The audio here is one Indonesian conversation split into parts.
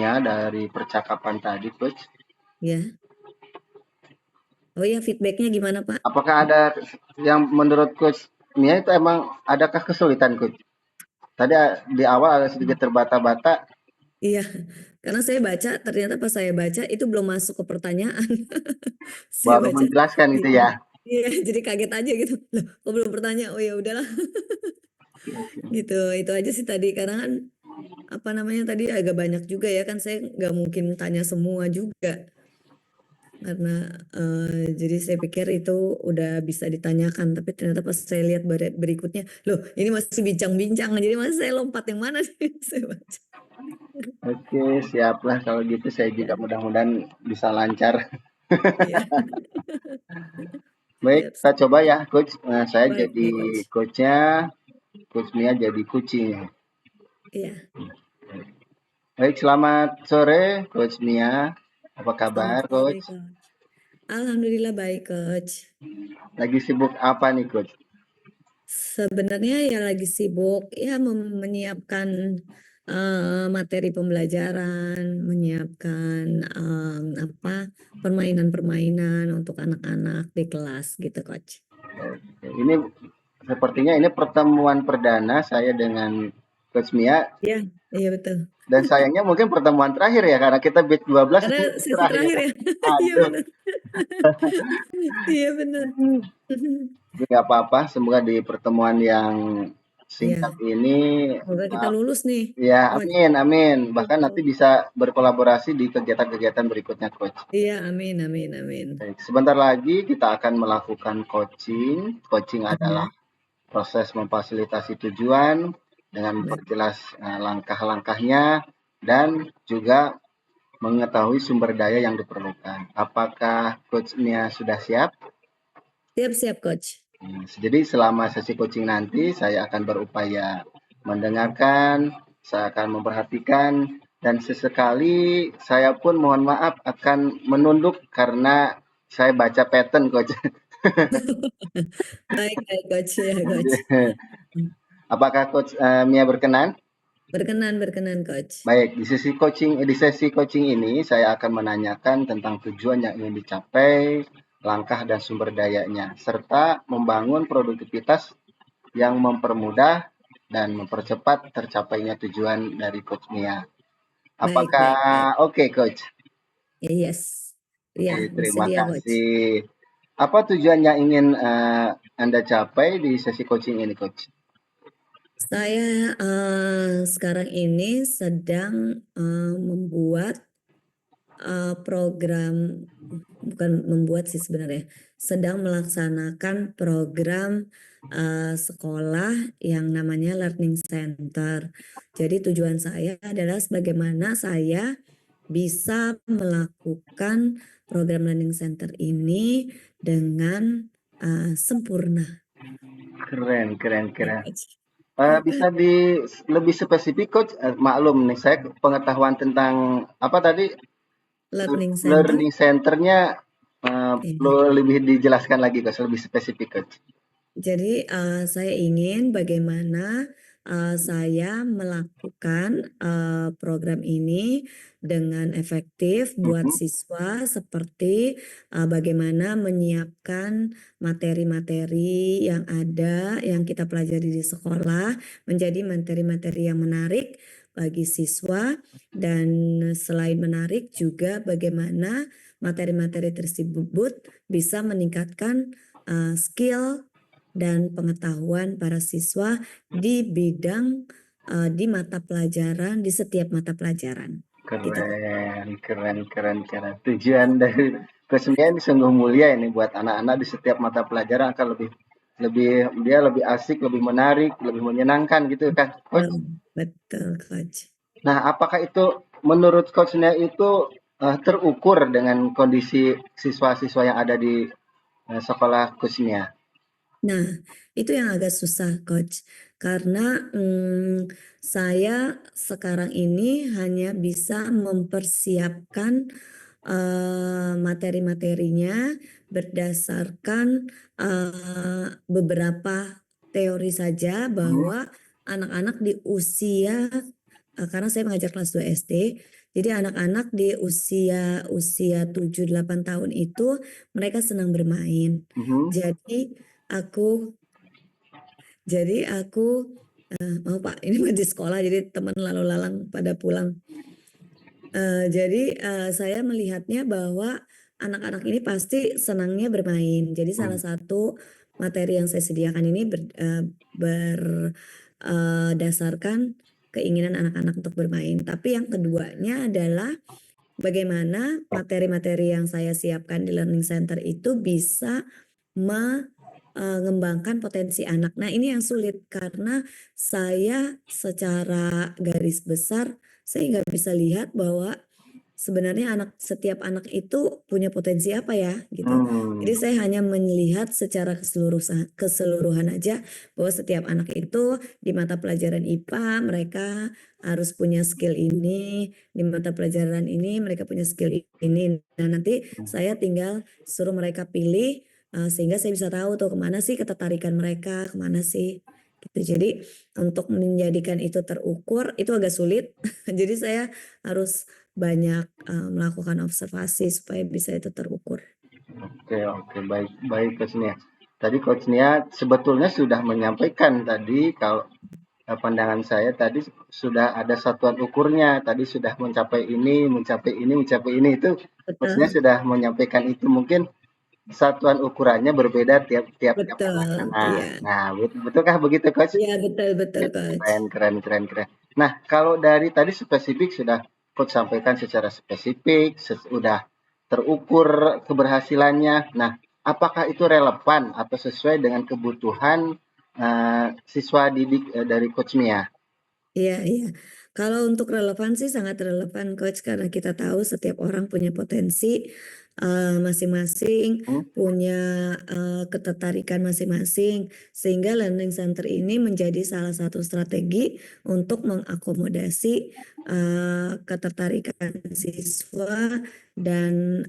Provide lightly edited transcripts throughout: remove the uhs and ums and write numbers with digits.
Mia dari percakapan tadi, Coach. Ya. Oh ya, feedbacknya gimana Pak? Apakah ada yang menurut Coach Mia itu emang adakah kesulitan, Coach? Tadi di awal ada sedikit terbata-bata. Iya, karena saya baca, ternyata pas saya baca itu belum masuk ke pertanyaan. Saya Baru baca, menjelaskan gitu iya, ya. iya, jadi kaget aja gitu. Loh, kok belum bertanya? Oh ya udahlah, gitu. Itu aja sih tadi, karena kan apa namanya tadi agak banyak juga ya kan, saya nggak mungkin tanya semua juga. Karena jadi saya pikir itu udah bisa ditanyakan, tapi ternyata pas saya lihat berikutnya, loh ini masih bincang-bincang, jadi masih saya lompat yang mana sih? Saya baca. Oke, siaplah kalau gitu saya juga Ya, mudah-mudahan bisa lancar. iya, Baik, siap, kita siap. coba ya, Coach. Saya Baik, jadi baik, Coach. coachnya, Coach Mia jadi kucing. Iya, Baik, selamat sore, Coach Mia. Apa selamat kabar, sore, Coach? Coach. Alhamdulillah baik, Coach. Lagi sibuk apa nih, Coach? Sebenarnya ya lagi sibuk ya menyiapkan materi pembelajaran, menyiapkan apa permainan-permainan untuk anak-anak di kelas gitu, Coach. Ini sepertinya ini pertemuan perdana saya dengan Coach Mia Iya, iya betul. dan sayangnya mungkin pertemuan terakhir ya karena kita batch 12 Karena ini batch sesi terakhir. terakhir ya. Iya Aduh, benar. Iya benar. tapi nggak apa-apa. Semoga di pertemuan yang singkat Iya, ini, semoga kita lulus nih, ya Coach. amin, amin. Bahkan Gitu. nanti bisa berkolaborasi di kegiatan-kegiatan berikutnya, Coach. Iya, amin, amin, amin. Baik, sebentar lagi kita akan melakukan coaching. Coaching adalah Iya, proses memfasilitasi tujuan dengan betul. memperjelas langkah-langkahnya dan juga mengetahui sumber daya yang diperlukan. Apakah coachnya sudah siap? Siap-siap, Coach. Jadi selama sesi coaching nanti saya akan berupaya mendengarkan, saya akan memperhatikan, dan sesekali saya pun mohon maaf akan menunduk karena saya baca pattern, Coach. Baik, baik, Coach. Ya, Coach. Apakah Coach Mia berkenan? Berkenan, berkenan, Coach. Baik, di sesi coaching ini saya akan menanyakan tentang tujuan yang ingin dicapai, langkah dan sumber dayanya, serta membangun produktivitas yang mempermudah dan mempercepat tercapainya tujuan dari Coach Mia. Baik, Apakah baik, baik. oke, Coach? Ya, yes. Oke, Ya, terima bersedia, Coach. kasih. Apa tujuan yang ingin Anda capai di sesi coaching ini, Coach? Saya sekarang ini sedang membuat program, bukan membuat sih sebenarnya, sedang melaksanakan program sekolah yang namanya Learning Center. Jadi tujuan saya adalah bagaimana saya bisa melakukan program Learning Center ini dengan sempurna. Keren, keren, Ya, keren. Coach. Bisa lebih spesifik, Coach? Maklum nih, saya pengetahuan tentang apa tadi Learning Center. learning center-nya Ya. perlu lebih dijelaskan lagi, Coach, lebih spesifik, Coach. Jadi saya ingin bagaimana saya melakukan program ini dengan efektif buat Mhm. siswa, seperti bagaimana menyiapkan materi-materi yang ada yang kita pelajari di sekolah menjadi materi-materi yang menarik bagi siswa, dan selain menarik juga bagaimana materi-materi tersebut bisa meningkatkan skill dan pengetahuan para siswa di bidang di mata pelajaran, di setiap mata pelajaran. Gitu, Kak. Keren, keren, keren, keren. Tujuan dari Coach Mia ini sungguh mulia ini buat anak-anak di setiap mata pelajaran akan lebih lebih dia lebih asik, lebih menarik, lebih menyenangkan gitu kan, Coach. Betul, betul, Coach. Nah, apakah itu menurut Coach-nya itu terukur dengan kondisi siswa-siswa yang ada di sekolah Coach-nya? Nah, itu yang agak susah, Coach. Karena saya sekarang ini hanya bisa mempersiapkan materi-materinya berdasarkan beberapa teori saja, Hmm, bahwa anak-anak di usia karena saya mengajar kelas 2 SD, Jadi anak-anak di usia 7-8 tahun itu mereka senang bermain. Mhm. Jadi aku maaf Pak, ini masih sekolah jadi teman lalu lalang pada pulang. Jadi saya melihatnya bahwa anak-anak ini pasti senangnya bermain. Jadi salah satu materi yang saya sediakan ini berdasarkan keinginan anak-anak untuk bermain. Tapi yang keduanya adalah bagaimana materi-materi yang saya siapkan di Learning Center itu bisa mengembangkan potensi anak. Nah ini yang sulit karena saya secara garis besar saya nggak bisa lihat bahwa sebenarnya setiap anak itu punya potensi apa ya gitu. Jadi saya hanya melihat secara keseluruhan aja bahwa setiap anak itu di mata pelajaran IPA mereka harus punya skill ini, di mata pelajaran ini mereka punya skill ini. Nah nanti saya tinggal suruh mereka pilih sehingga saya bisa tahu tuh kemana sih ketertarikan mereka, kemana sih gitu. Jadi untuk menjadikan itu terukur itu agak sulit. Jadi saya harus banyak melakukan observasi supaya bisa itu terukur. Oke, baik, baik Coach Nia. Tadi Coach Nia sebetulnya sudah menyampaikan tadi kalau pandangan saya tadi sudah ada satuan ukurnya. Tadi sudah mencapai ini, mencapai ini, mencapai ini itu Coach Nia Betul, sudah menyampaikan itu mungkin satuan ukurannya berbeda tiap-tiap betul, anak. iya, Nah, betulkah begitu Coach? iya betul betul coach. Keren. Nah, kalau dari tadi spesifik sudah Coach sampaikan secara spesifik, sudah terukur keberhasilannya. Nah, apakah itu relevan atau sesuai dengan kebutuhan siswa didik dari Coach Mia? Iya. Kalau untuk relevan sih sangat relevan coach karena kita tahu setiap orang punya potensi masing-masing, Hmm? punya ketertarikan masing-masing, sehingga learning center ini menjadi salah satu strategi untuk mengakomodasi ketertarikan siswa dan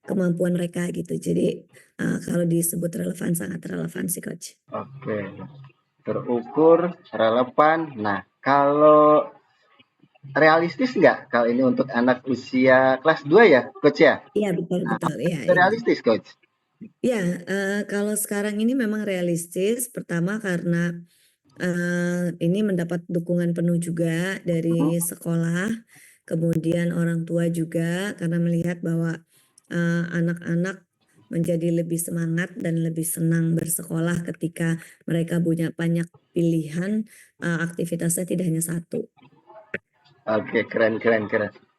kemampuan mereka gitu. Jadi kalau disebut relevan sangat relevan sih coach. Oke, terukur, relevan. Nah, kalau realistis nggak kalau ini untuk anak usia kelas 2 ya, Coach ya? Iya betul, iya Itu iya. realistis, Coach? Ya, kalau sekarang ini memang realistis. Pertama karena ini mendapat dukungan penuh juga Mhm. dari sekolah, kemudian orang tua juga karena melihat bahwa anak-anak menjadi lebih semangat dan lebih senang bersekolah ketika mereka punya banyak pilihan aktivitasnya tidak hanya satu. Oke, keren.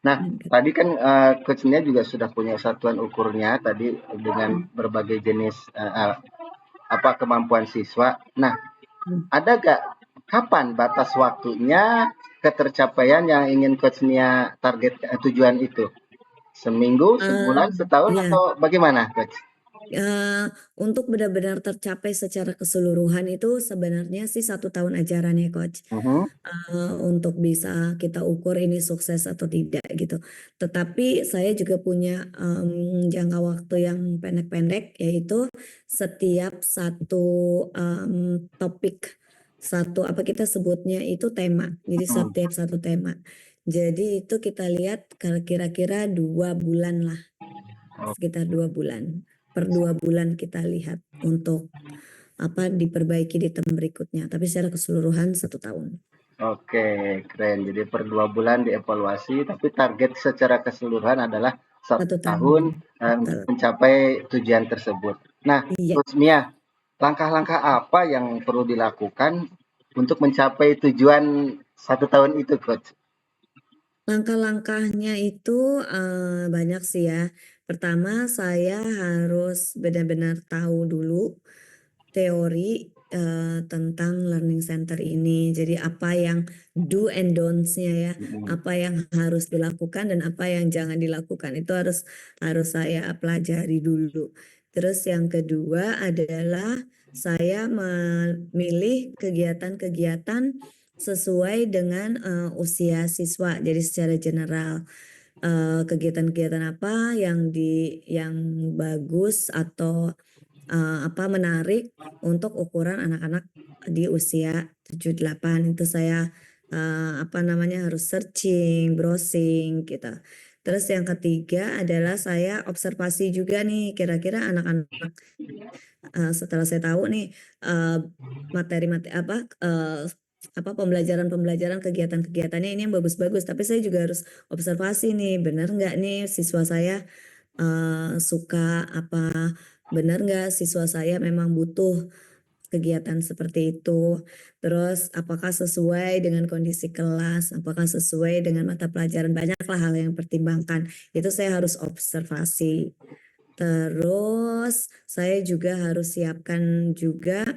Nah, tadi kan Coach Nia juga sudah punya satuan ukurnya tadi dengan berbagai jenis apa kemampuan siswa. Nah, Hmm. ada gak kapan batas waktunya ketercapaian yang ingin Coach Nia target tujuan itu? Seminggu, sebulan, setahun Ya. atau bagaimana, Coach? Untuk benar-benar tercapai secara keseluruhan itu sebenarnya sih 1 tahun ajaran ya coach. Mhm. Untuk bisa kita ukur ini sukses atau tidak gitu. Tetapi saya juga punya jangka waktu yang pendek-pendek yaitu setiap satu topik satu apa kita sebutnya itu tema. Jadi Mhm. setiap satu tema. Jadi itu kita lihat kira-kira 2 bulan lah, Oh, sekitar 2 bulan. Per 2 bulan kita lihat untuk diperbaiki di term berikutnya. Tapi secara keseluruhan 1 tahun. oke, keren. Jadi per 2 bulan dievaluasi, tapi target secara keseluruhan adalah satu 1 tahun. tahun untuk Betul. mencapai tujuan tersebut. Nah, Iya. Coach Mia, langkah-langkah apa yang perlu dilakukan untuk mencapai tujuan 1 tahun itu, Coach? Langkah-langkahnya itu banyak sih ya. Pertama saya harus benar-benar tahu dulu teori tentang learning center ini. Jadi apa yang do and don'ts-nya ya, Mhm. apa yang harus dilakukan dan apa yang jangan dilakukan itu harus saya pelajari dulu. Terus yang kedua adalah saya memilih kegiatan-kegiatan sesuai dengan usia siswa. Jadi secara general kegiatan-kegiatan apa yang bagus atau menarik untuk ukuran anak-anak di usia 7-8 itu saya harus searching, browsing gitu. Terus yang ketiga adalah saya observasi juga nih, kira-kira anak-anak setelah saya tahu nih materi-materi pembelajaran kegiatan-kegiatannya ini yang bagus-bagus, tapi saya juga harus observasi nih, benar nggak nih siswa saya suka apa, benar nggak siswa saya memang butuh kegiatan seperti itu. Terus apakah sesuai dengan kondisi kelas, apakah sesuai dengan mata pelajaran, banyaklah hal yang pertimbangkan. Itu saya harus observasi. Terus saya juga harus siapkan juga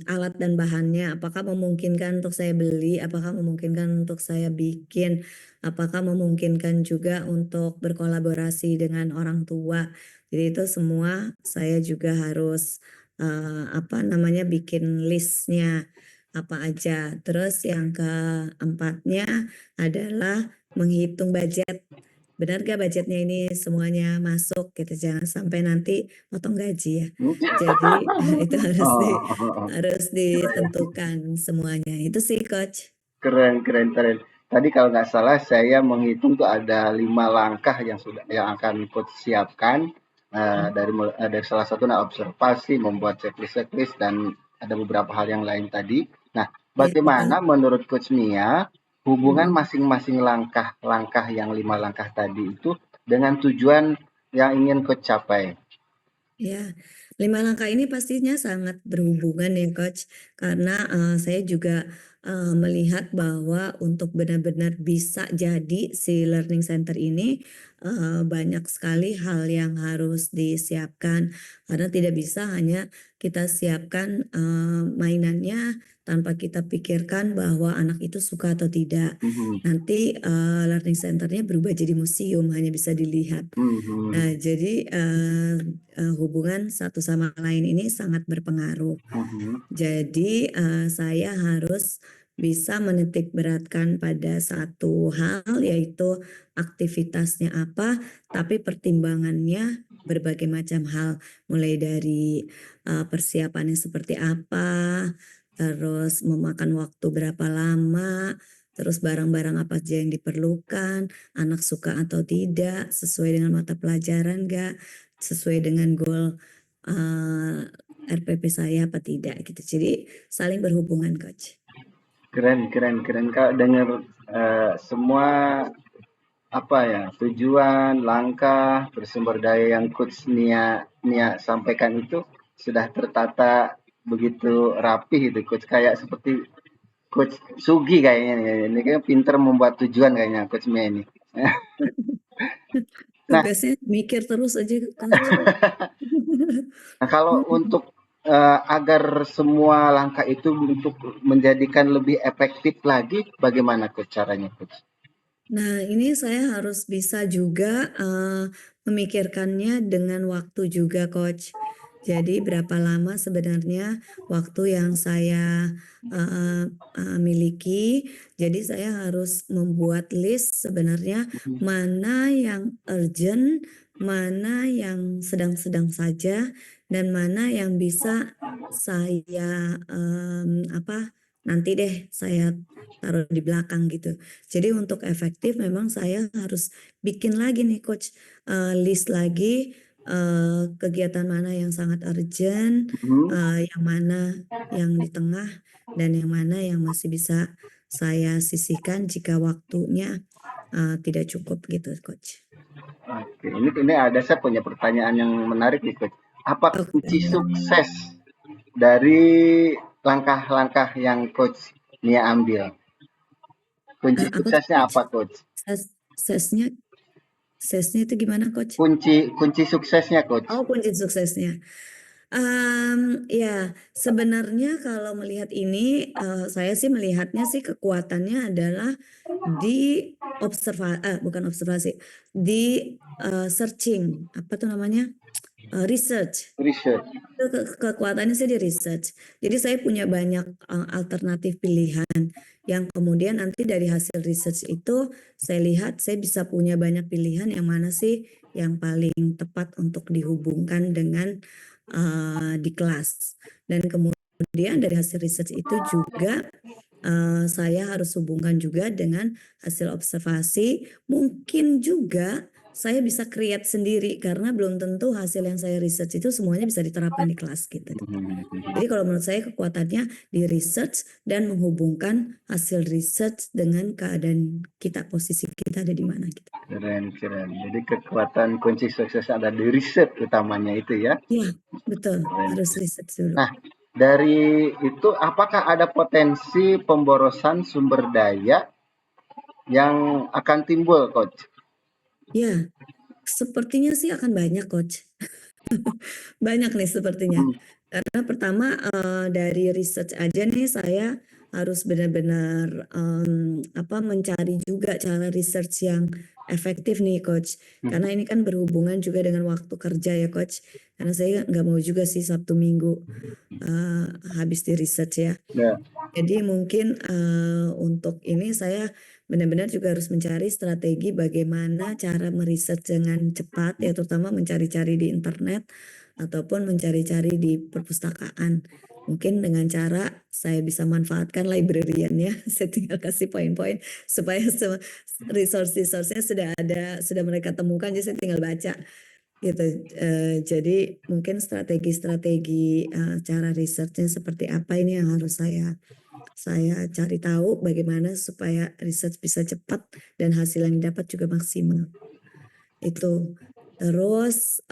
alat dan bahannya, apakah memungkinkan untuk saya beli, apakah memungkinkan untuk saya bikin, apakah memungkinkan juga untuk berkolaborasi dengan orang tua. Jadi itu semua saya juga harus bikin listnya apa aja. Terus yang keempatnya adalah menghitung budget. Benar gak budgetnya ini semuanya masuk gitu, jangan sampai nanti potong gaji ya. Jadi itu Oh, harus ditentukan semuanya. Itu sih coach. keren, keren, keren. Tadi kalau nggak salah saya menghitung tuh ada 5 langkah yang akan coach siapkan dari salah satu observasi, membuat checklist dan ada beberapa hal yang lain tadi. Nah, Iya betul. bagaimana menurut coach Mia hubungan Mm-mm. masing-masing langkah-langkah yang 5 langkah tadi itu dengan tujuan yang ingin coach capai? Ya, 5 langkah ini pastinya sangat berhubungan ya coach, karena saya juga melihat bahwa untuk benar-benar bisa jadi si learning center ini banyak sekali hal yang harus disiapkan, karena tidak bisa hanya kita siapkan mainannya tanpa kita pikirkan bahwa anak itu suka atau tidak. Mhm, Nanti learning centernya berubah jadi museum, hanya bisa dilihat. mhm, Nah, jadi hubungan satu sama lain ini sangat berpengaruh. mhm, Jadi saya harus bisa menitik beratkan pada satu hal, yaitu aktivitasnya apa, tapi pertimbangannya berbagai macam hal, mulai dari persiapannya seperti apa, terus memakan waktu berapa lama, terus barang-barang apa aja yang diperlukan, anak suka atau tidak, sesuai dengan mata pelajaran nggak, sesuai dengan goal RPP saya apa tidak gitu. Jadi saling berhubungan coach. keren, keren, keren Kak, dengar semua apa ya tujuan, langkah, bersumber daya yang coach Nia Nia sampaikan itu sudah tertata begitu rapi gitu coach, kayak seperti coach Sugi kayaknya nih. Ini kan pinter membuat tujuan kayaknya coach Mia ini. Nah, Tugasnya mikir terus aja coach. nah kalau untuk agar semua langkah itu untuk menjadikan lebih efektif lagi, bagaimana coach caranya coach? Nah, ini saya harus bisa juga memikirkannya dengan waktu juga, Coach. Jadi berapa lama sebenarnya waktu yang saya miliki. Jadi saya harus membuat list sebenarnya mana yang urgent, mana yang sedang-sedang saja, dan mana yang bisa saya nanti deh saya taruh di belakang gitu. Jadi untuk efektif memang saya harus bikin lagi nih coach list lagi kegiatan mana yang sangat urgent, Mhm. yang mana yang di tengah dan yang mana yang masih bisa saya sisihkan jika waktunya tidak cukup gitu coach. Oke, ini saya punya pertanyaan yang menarik nih coach. Apa kunci Oke. sukses dari langkah-langkah yang coach Nia ambil? Kunci Apa tuh suksesnya coach? apa coach? Sesnya sesnya itu gimana coach? Kunci suksesnya coach. Oh, kunci suksesnya. Ya, sebenarnya kalau melihat ini, saya sih melihatnya sih kekuatannya adalah di bukan observasi, di searching, apa tuh namanya, research. Research. Itu kekuatannya sih di research. Jadi saya punya banyak alternatif pilihan yang kemudian nanti dari hasil research itu saya lihat saya bisa punya banyak pilihan yang mana sih yang paling tepat untuk dihubungkan dengan di kelas. Dan kemudian dari hasil research itu juga saya harus hubungkan juga dengan hasil observasi. Mungkin juga saya bisa create sendiri karena belum tentu hasil yang saya research itu semuanya bisa diterapkan di kelas gitu. Jadi kalau menurut saya kekuatannya di research dan menghubungkan hasil research dengan keadaan kita, posisi kita ada di mana gitu. Keren. Jadi kekuatan kunci sukses ada di riset utamanya itu ya. Iya, betul. Harus research dulu. Nah, dari itu apakah ada potensi pemborosan sumber daya yang akan timbul, Coach? Ya, sepertinya sih akan banyak, Coach. Banyak nih sepertinya. Karena pertama dari research aja nih saya harus benar-benar mencari juga cara research yang efektif nih, Coach. Karena ini kan berhubungan juga dengan waktu kerja ya, Coach. Karena saya nggak mau juga sih Sabtu Minggu habis di research ya. Ya. Jadi mungkin untuk ini saya benar-benar juga harus mencari strategi bagaimana cara meriset dengan cepat ya, terutama mencari-cari di internet ataupun mencari-cari di perpustakaan. Mungkin dengan cara saya bisa manfaatkan librarian ya, saya tinggal kasih poin-poin supaya resource-nya sudah mereka temukan, jadi saya tinggal baca gitu. Jadi mungkin strategi-strategi cara risetnya seperti apa ini yang harus saya cari tahu bagaimana supaya research bisa cepat dan hasil yang didapat juga maksimal. Itu. Terus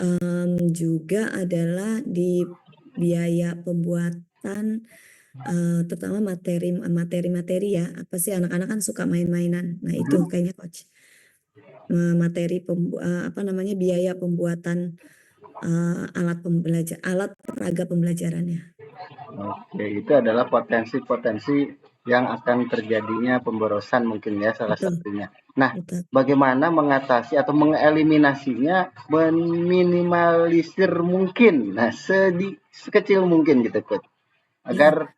juga adalah di biaya pembuatan terutama materi ya. Apa sih anak-anak kan suka main-mainan. Nah itu kayaknya Coach. Materi biaya pembuatan alat peraga pembelajarannya. Oke, itu adalah potensi-potensi yang akan terjadinya pemborosan mungkin ya salah satunya. Nah, bagaimana mengatasi atau mengeliminasinya, meminimalisir mungkin, nah sekecil mungkin gitu, Coach, agar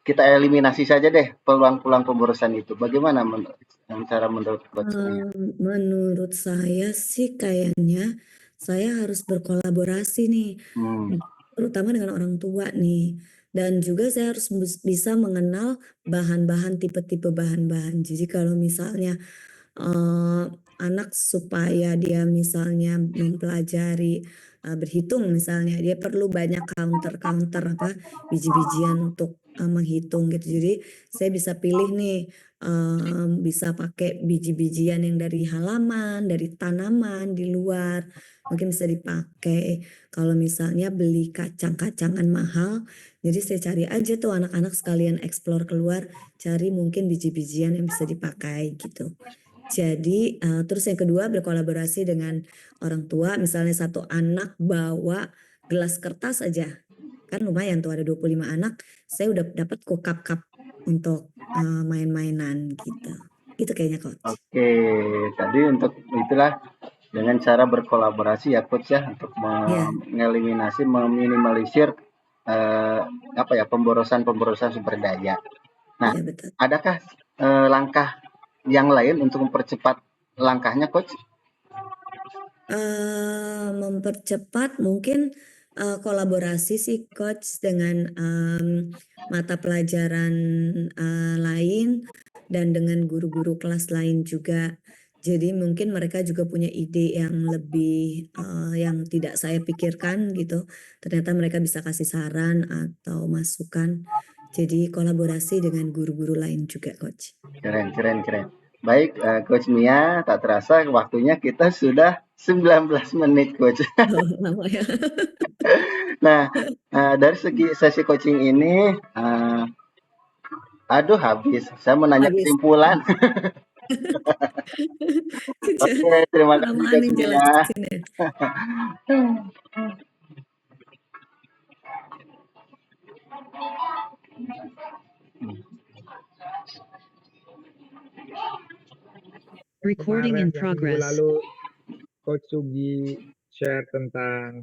kita eliminasi saja deh peluang-peluang pemborosan itu. Bagaimana cara menurut Coach? Menurut saya sih kayaknya saya harus berkolaborasi nih, terutama dengan orang tua nih. Dan juga saya harus bisa mengenal bahan-bahan, tipe-tipe bahan-bahan. Jadi kalau misalnya anak supaya dia misalnya mempelajari berhitung misalnya, dia perlu banyak counter biji-bijian untuk menghitung gitu. Jadi saya bisa pilih nih bisa pakai biji-bijian yang dari halaman, dari tanaman di luar, mungkin bisa dipakai. Kalau misalnya beli kacang-kacangan mahal, jadi saya cari aja tuh anak-anak sekalian explore keluar, cari mungkin biji-bijian yang bisa dipakai gitu. Jadi terus yang kedua berkolaborasi dengan orang tua, misalnya satu anak bawa gelas kertas aja, kan lumayan tuh ada 25 anak, saya udah dapat kok cup-cup untuk main-mainan gitu. Itu kayaknya Coach. Oke, tadi untuk itulah dengan cara berkolaborasi ya Coach ya untuk mengeliminasi, meminimalisir pemborosan sumber daya. Nah, adakah langkah yang lain untuk mempercepat langkahnya Coach? Mempercepat mungkin kolaborasi sih Coach dengan mata pelajaran lain dan dengan guru-guru kelas lain juga. Jadi mungkin mereka juga punya ide yang lebih yang tidak saya pikirkan gitu. Ternyata mereka bisa kasih saran atau masukan. Jadi kolaborasi dengan guru-guru lain juga Coach. Keren. Baik Coach Mia, tak terasa waktunya kita sudah 19 menit Coach. Lama ya. Nah, dari segi sesi coaching ini, habis. Saya mau nanya kesimpulan. Oke, terima kasih Coach Mia. Recording in progress. Lalu Coach Sugi share tentang